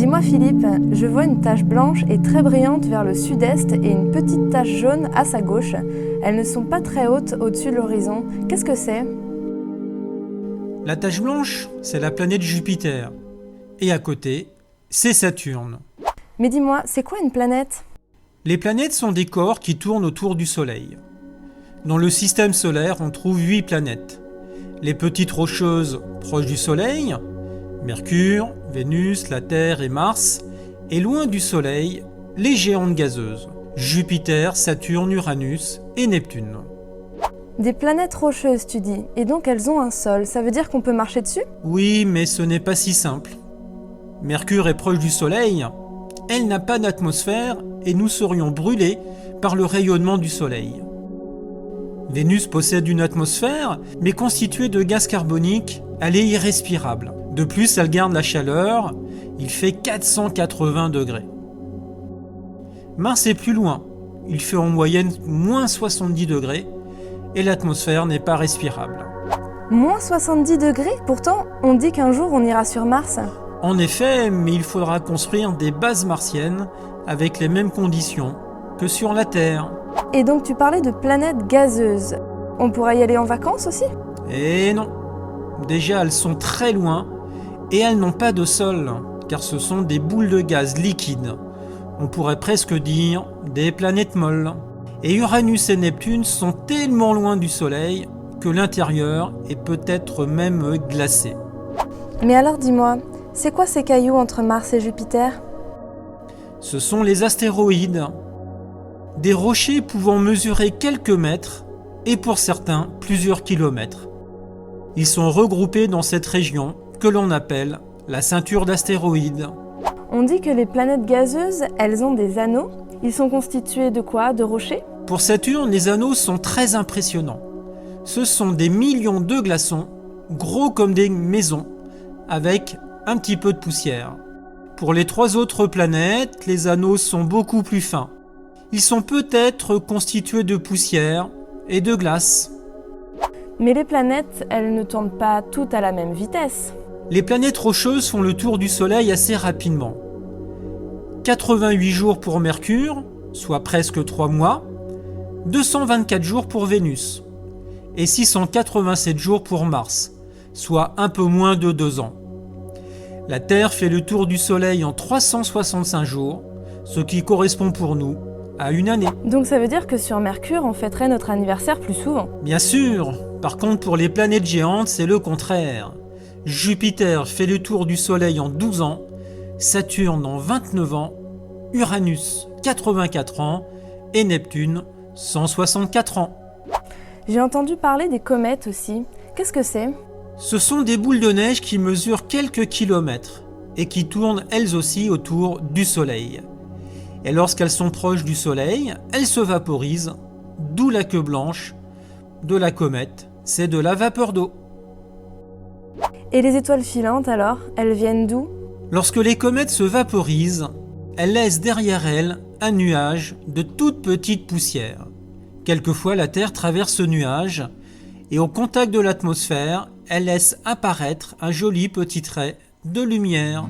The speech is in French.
Dis-moi Philippe, je vois une tache blanche et très brillante vers le sud-est et une petite tache jaune à sa gauche. Elles ne sont pas très hautes au-dessus de l'horizon. Qu'est-ce que c'est ? La tache blanche, c'est la planète Jupiter. Et à côté, c'est Saturne. Mais dis-moi, c'est quoi une planète ? Les planètes sont des corps qui tournent autour du Soleil. Dans le système solaire, on trouve 8 planètes. Les petites rocheuses proches du Soleil, Mercure, Vénus, la Terre et Mars, et loin du Soleil, les géantes gazeuses, Jupiter, Saturne, Uranus et Neptune. Des planètes rocheuses, tu dis, et donc elles ont un sol, ça veut dire qu'on peut marcher dessus ? Oui, mais ce n'est pas si simple. Mercure est proche du Soleil, elle n'a pas d'atmosphère et nous serions brûlés par le rayonnement du Soleil. Vénus possède une atmosphère, mais constituée de gaz carbonique, elle est irrespirable. De plus, elle garde la chaleur, il fait 480 degrés. Mars est plus loin, il fait en moyenne moins 70 degrés et l'atmosphère n'est pas respirable. Moins 70 degrés ? Pourtant, on dit qu'un jour on ira sur Mars. En effet, mais il faudra construire des bases martiennes avec les mêmes conditions que sur la Terre. Et donc tu parlais de planètes gazeuses. On pourra y aller en vacances aussi ? Et non. Déjà, elles sont très loin et elles n'ont pas de sol, car ce sont des boules de gaz liquides. On pourrait presque dire des planètes molles. Et Uranus et Neptune sont tellement loin du Soleil que l'intérieur est peut-être même glacé. Mais alors dis-moi, c'est quoi ces cailloux entre Mars et Jupiter ? Ce sont les astéroïdes. Des rochers pouvant mesurer quelques mètres et pour certains plusieurs kilomètres. Ils sont regroupés dans cette région que l'on appelle la ceinture d'astéroïdes. On dit que les planètes gazeuses, elles ont des anneaux. Ils sont constitués de quoi ? De rochers ? Pour Saturne, les anneaux sont très impressionnants. Ce sont des millions de glaçons, gros comme des maisons, avec un petit peu de poussière. Pour les 3 autres planètes, les anneaux sont beaucoup plus fins. Ils sont peut-être constitués de poussière et de glace. Mais les planètes, elles ne tournent pas toutes à la même vitesse. Les planètes rocheuses font le tour du Soleil assez rapidement. 88 jours pour Mercure, soit presque 3 mois, 224 jours pour Vénus, et 687 jours pour Mars, soit un peu moins de 2 ans. La Terre fait le tour du Soleil en 365 jours, ce qui correspond pour nous à une année. Donc ça veut dire que sur Mercure, on fêterait notre anniversaire plus souvent. Bien sûr, par contre pour les planètes géantes, c'est le contraire. Jupiter fait le tour du Soleil en 12 ans, Saturne en 29 ans, Uranus 84 ans et Neptune 164 ans. J'ai entendu parler des comètes aussi. Qu'est-ce que c'est ? Ce sont des boules de neige qui mesurent quelques kilomètres et qui tournent elles aussi autour du Soleil. Et lorsqu'elles sont proches du Soleil, elles se vaporisent, d'où la queue blanche de la comète, c'est de la vapeur d'eau. Et les étoiles filantes alors, elles viennent d'où ? Lorsque les comètes se vaporisent, elles laissent derrière elles un nuage de toute petite poussière. Quelquefois, la Terre traverse ce nuage et au contact de l'atmosphère, elle laisse apparaître un joli petit trait de lumière